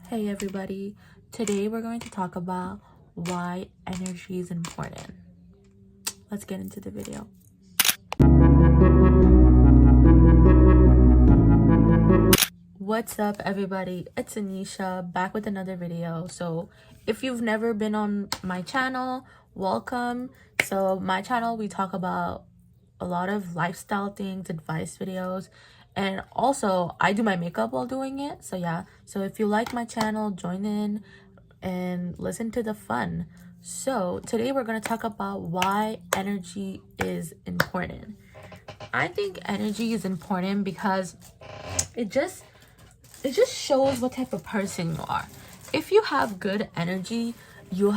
Hey everybody, today we're going to talk about why energy is important. Let's get into the video. What's up everybody, it's Anisha back with another video. So if you've never been on my channel, welcome. So my channel, we talk about a lot of lifestyle things, advice videos, and also I do my makeup while doing it. So yeah, so if you like my channel, join in and listen to the fun. So today we're going to talk about why energy is important. I think energy is important because it just shows what type of person you are. If you have good energy, you'll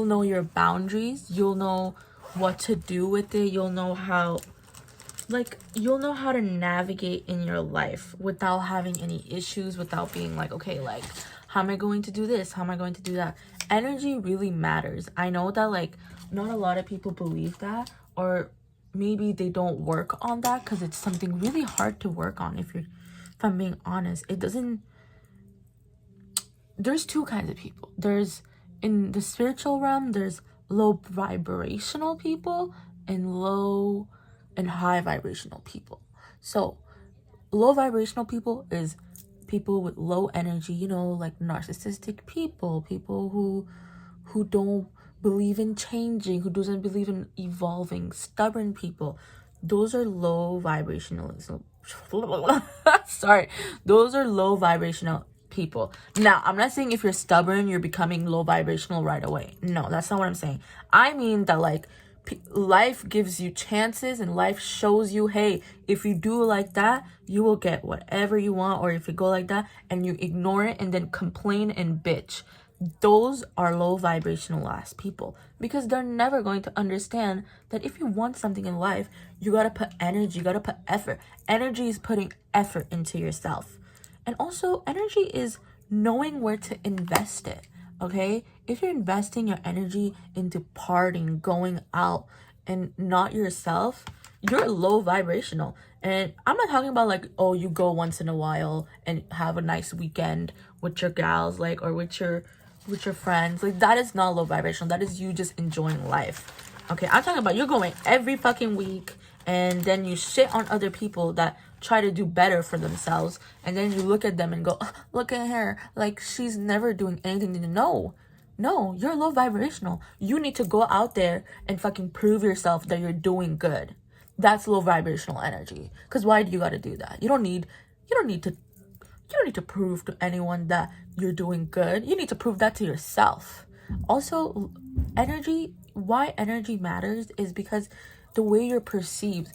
know your boundaries, you'll know what to do with it, you'll know how to navigate in your life without having any issues, without being like, okay, like, how am I going to do this? How am I going to do that? Energy really matters. I know that like not a lot of people believe that, or maybe they don't work on that because it's something really hard to work on. If I'm being honest, there's two kinds of people. There's, in the spiritual realm, there's low vibrational people and low and high vibrational people. So low vibrational people is people with low energy, like narcissistic people who don't believe in changing, who doesn't believe in evolving, stubborn people. Those are low vibrational. Sorry, those are low vibrational people. Now, I'm not saying if you're stubborn, you're becoming low vibrational right away. No, that's not what I'm saying. I mean that like life gives you chances and life shows you, hey, if you do like that, you will get whatever you want. Or if you go like that and you ignore it and then complain and bitch, those are low vibrational ass people, because they're never going to understand that if you want something in life, you gotta put energy, you gotta put effort. Energy is putting effort into yourself. And also energy is knowing where to invest it. Okay, if you're investing your energy into partying, going out, and not yourself, you're low vibrational. And I'm not talking about like, oh, you go once in a while and have a nice weekend with your gals, like, or with your friends. Like, that is not low vibrational. That is you just enjoying life. Okay, I'm talking about you're going every fucking week and then you shit on other people that try to do better for themselves, and then you look at them and go, oh, look at her, like she's never doing anything. No, you're low vibrational. You need to go out there and fucking prove yourself that you're doing good. That's low vibrational energy. Because why do you gotta do that? You don't need to prove to anyone that you're doing good. You need to prove that to yourself. Also, why energy matters is because the way you're perceived.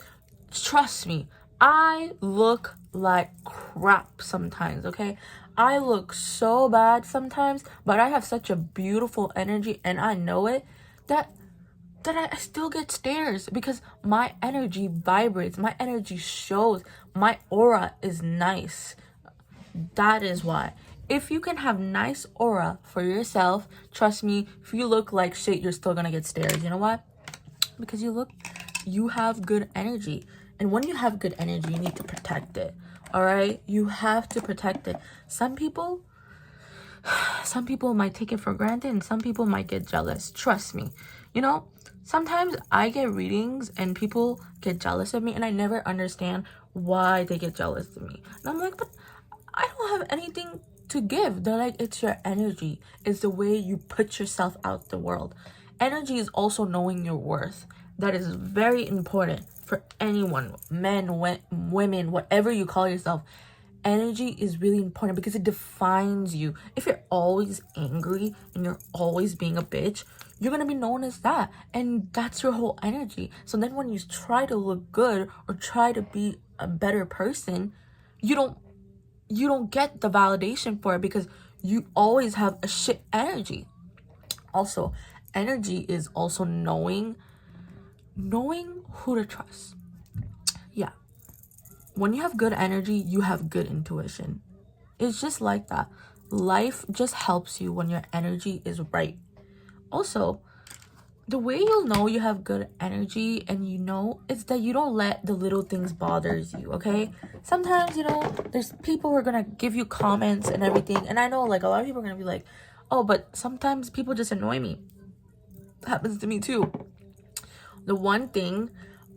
Trust me, I look like crap sometimes, okay? I look so bad sometimes, but I have such a beautiful energy, and I know it, that I still get stares because my energy vibrates, my energy shows, my aura is nice. That is why. If you can have nice aura for yourself, trust me, if you look like shit, you're still gonna get stares. You know why? Because you have good energy. And when you have good energy, you need to protect it. All right? You have to protect it. Some people might take it for granted, and some people might get jealous. Trust me. Sometimes I get readings and people get jealous of me, and I never understand why they get jealous of me. And I'm like, but I don't have anything to give. They're like, it's your energy. It's the way you put yourself out the world. Energy is also knowing your worth. That is very important for anyone, men, women, whatever you call yourself. Energy is really important because it defines you. If you're always angry and you're always being a bitch, you're gonna be known as that, and that's your whole energy. So then when you try to look good or try to be a better person, you don't get the validation for it because you always have a shit energy. Also, energy is also knowing who to trust. Yeah. When you have good energy, you have good intuition. It's just like that. Life just helps you when your energy is right. Also, the way you'll know you have good energy, and you know, it's that you don't let the little things bothers you, okay? Sometimes, you know, there's people who are gonna give you comments and everything, and I know, like, a lot of people are gonna be like, oh, but sometimes people just annoy me. That happens to me too. The one thing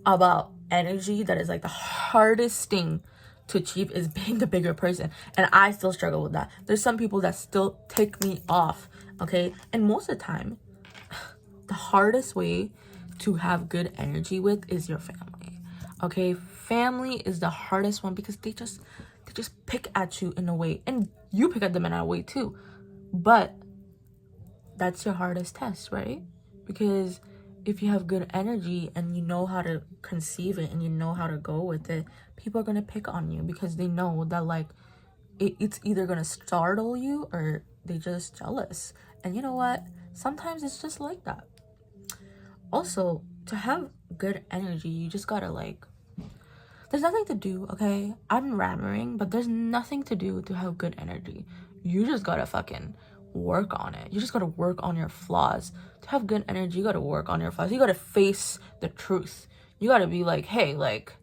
about energy that is like the hardest thing to achieve is being the bigger person, and I still struggle with that. There's some people that still tick me off, okay? And most of the time, the hardest way to have good energy with is your family, okay? Family is the hardest one because they just pick at you in a way, and you pick at them in a way too, but that's your hardest test, right? Because if you have good energy and you know how to conceive it and you know how to go with it, people are going to pick on you because they know that, like, it's either going to startle you or they just jealous. And you know what? Sometimes it's just like that. Also, to have good energy, you just gotta, like, there's nothing to do, okay? I'm rambling, but there's nothing to do to have good energy. You just gotta fucking work on it. You just gotta work on your flaws. To have good energy, you gotta work on your flaws. You gotta face the truth. You gotta be like, hey, like,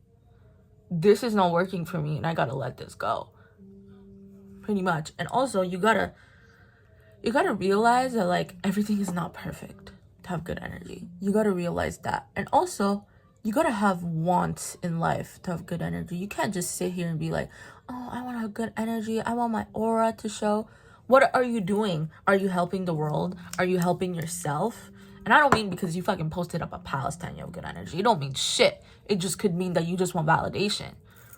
this is not working for me and I gotta let this go. Pretty much. And also, you gotta realize that, like, everything is not perfect to have good energy. You gotta realize that. And also, you gotta have wants in life to have good energy. You can't just sit here and be like, oh, I want to have good energy. I want my aura to show. What are you doing? Are you helping the world? Are you helping yourself? And I don't mean because you fucking posted up a Palestine, you have good energy. It don't mean shit. It just could mean that you just want validation.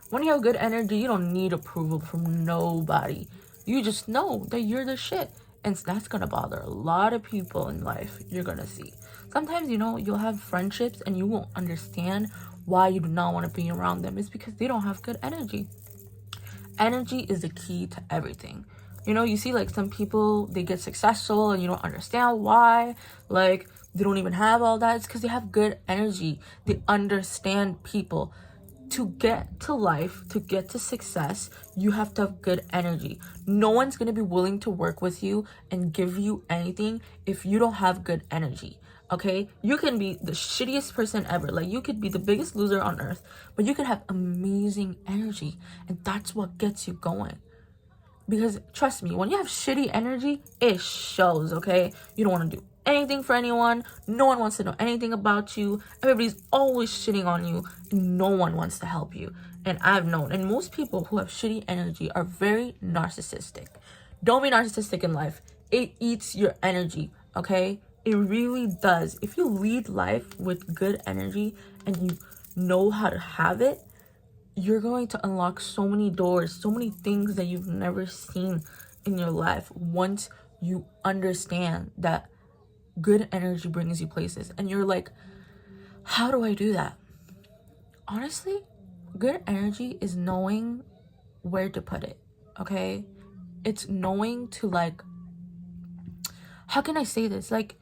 When you have good energy, you don't need approval from nobody. You just know that you're the shit. And that's gonna bother a lot of people in life. You're gonna see. Sometimes, you know, you'll have friendships and you won't understand why you do not want to be around them. It's because they don't have good energy. Energy is the key to everything. You know, you see, like, some people, they get successful and you don't understand why. Like, they don't even have all that. It's because they have good energy. They understand people. To get to life, to get to success, you have to have good energy. No one's going to be willing to work with you and give you anything if you don't have good energy. Okay? You can be the shittiest person ever. Like, you could be the biggest loser on earth, but you could have amazing energy, and that's what gets you going. Because trust me, when you have shitty energy, it shows, okay? You don't want to do anything for anyone. No one wants to know anything about you. Everybody's always shitting on you. No one wants to help you. And I've known, and most people who have shitty energy are very narcissistic. Don't be narcissistic in life. It eats your energy, okay? It really does. If you lead life with good energy and you know how to have it, you're going to unlock so many doors, so many things that you've never seen in your life once you understand that good energy brings you places. And you're like, how do I do that? Honestly, good energy is knowing where to put it, okay? It's knowing to, like, how can I say this? Like,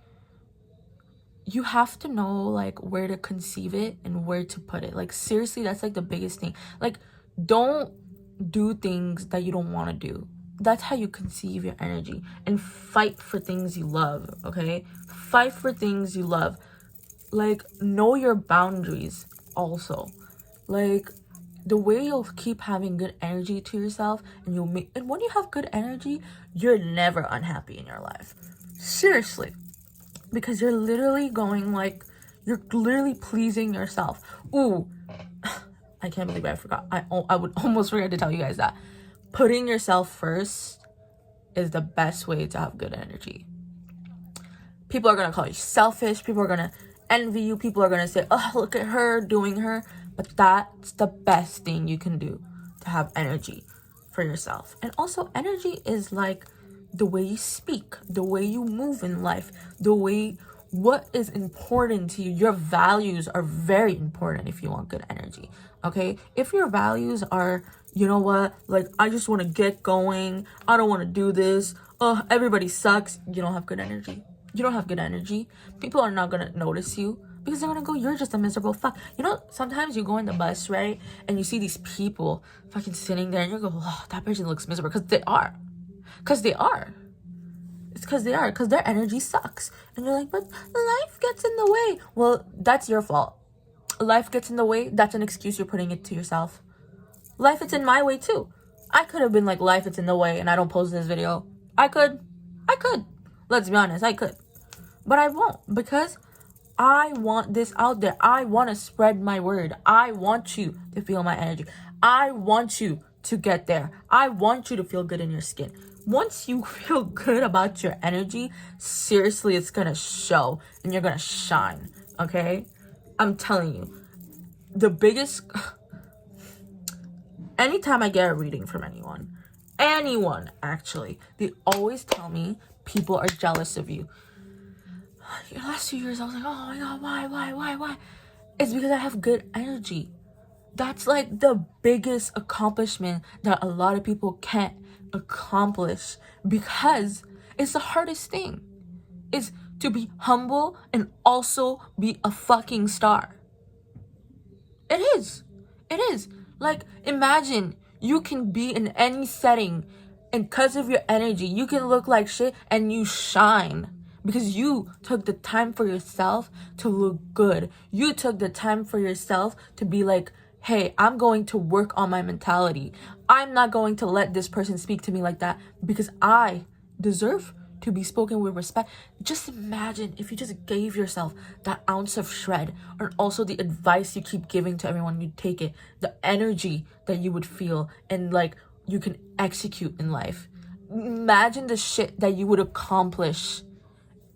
you have to know, like, where to conceive it and where to put it. Like, seriously, that's, like, the biggest thing. Like, don't do things that you don't want to do. That's how you conceive your energy. And fight for things you love, okay? Fight for things you love. Like, know your boundaries also. Like, the way you'll keep having good energy to yourself, and when you have good energy, you're never unhappy in your life. Seriously. Because you're literally going, like, you're literally pleasing yourself. Ooh, I can't believe I forgot. I would almost forget to tell you guys that. Putting yourself first is the best way to have good energy. People are going to call you selfish. People are going to envy you. People are going to say, oh, look at her doing her. But that's the best thing you can do to have energy for yourself. And also, energy is like the way you speak, the way you move in life, what is important to you. Your values are very important if you want good energy, okay? If your values are, you know what, like, I just want to get going, I don't want to do this, oh, everybody sucks, you don't have good energy. You don't have good energy. People are not going to notice you because they're going to go, you're just a miserable fuck. You know, sometimes you go in the bus, right? And you see these people fucking sitting there and you go, oh, that person looks miserable. Because they are. It's because they are, because their energy sucks. And you're like, but life gets in the way. Well, that's your fault. Life gets in the way. That's an excuse you're putting it to yourself. Life it's in my way too. I could have been like, life it's in the way and I don't post this video. I could. Let's be honest, I could. But I won't, because I want this out there. I want to spread my word. I want you to feel my energy. I want you to get there. I want you to feel good in your skin. Once you feel good about your energy, seriously, it's going to show and you're going to shine. Okay? I'm telling you, the biggest... Anytime I get a reading from anyone actually, they always tell me people are jealous of you. The last 2 years I was like, oh my god, why? It's because I have good energy. That's like the biggest accomplishment that a lot of people can't accomplish, because it's the hardest thing, is to be humble and also be a fucking star. It is. Like, imagine you can be in any setting, and because of your energy, you can look like shit and you shine. Because you took the time for yourself to look good. You took the time for yourself to be like, hey, I'm going to work on my mentality. I'm not going to let this person speak to me like that, because I deserve to be spoken with respect. Just imagine if you just gave yourself that ounce of shred, and also the advice you keep giving to everyone, you take it, the energy that you would feel, and like you can execute in life. Imagine the shit that you would accomplish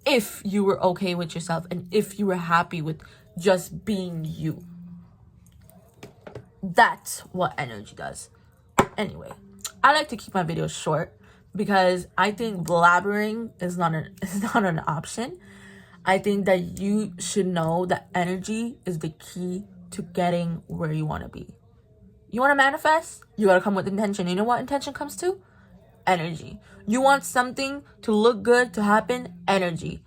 if you were okay with yourself and if you were happy with just being you. That's what energy does. Anyway, I like to keep my videos short because I think blabbering is not an option. I think that you should know that energy is the key to getting where you want to be. You want to manifest? You got to come with intention. You know what intention comes to? Energy. You want something to look good, to happen? Energy.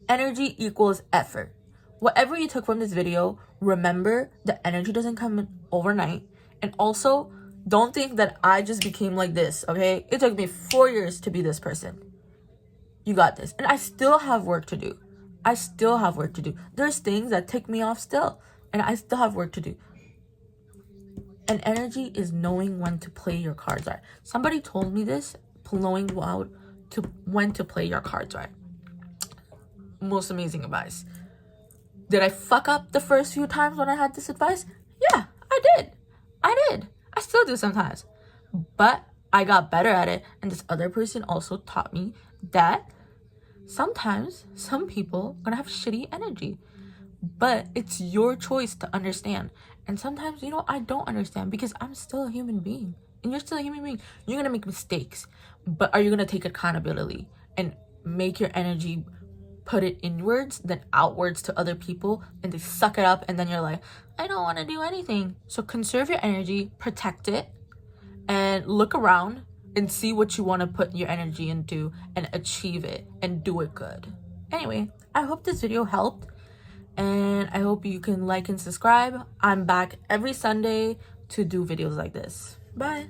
Energy equals effort. Whatever you took from this video, remember that energy doesn't come overnight. And also, don't think that I just became like this, okay? It took me 4 years to be this person. You got this. And I still have work to do. There's things that tick me off still, and I still have work to do. And energy is knowing when to play your cards right. Somebody told me this, knowing when to play your cards right. Most amazing advice. Did I fuck up the first few times when I had this advice? Yeah, I did. I still do sometimes. But I got better at it. And this other person also taught me that sometimes some people are gonna have shitty energy. But it's your choice to understand. And sometimes, I don't understand, because I'm still a human being. And you're still a human being. You're gonna make mistakes. But are you gonna take accountability and make your energy, put it inwards, then outwards to other people, and they suck it up, and then you're like, I don't want to do anything. So conserve your energy, protect it, and look around and see what you want to put your energy into and achieve it and do it good. Anyway, I hope this video helped, and I hope you can like and subscribe. I'm back every Sunday to do videos like this. Bye.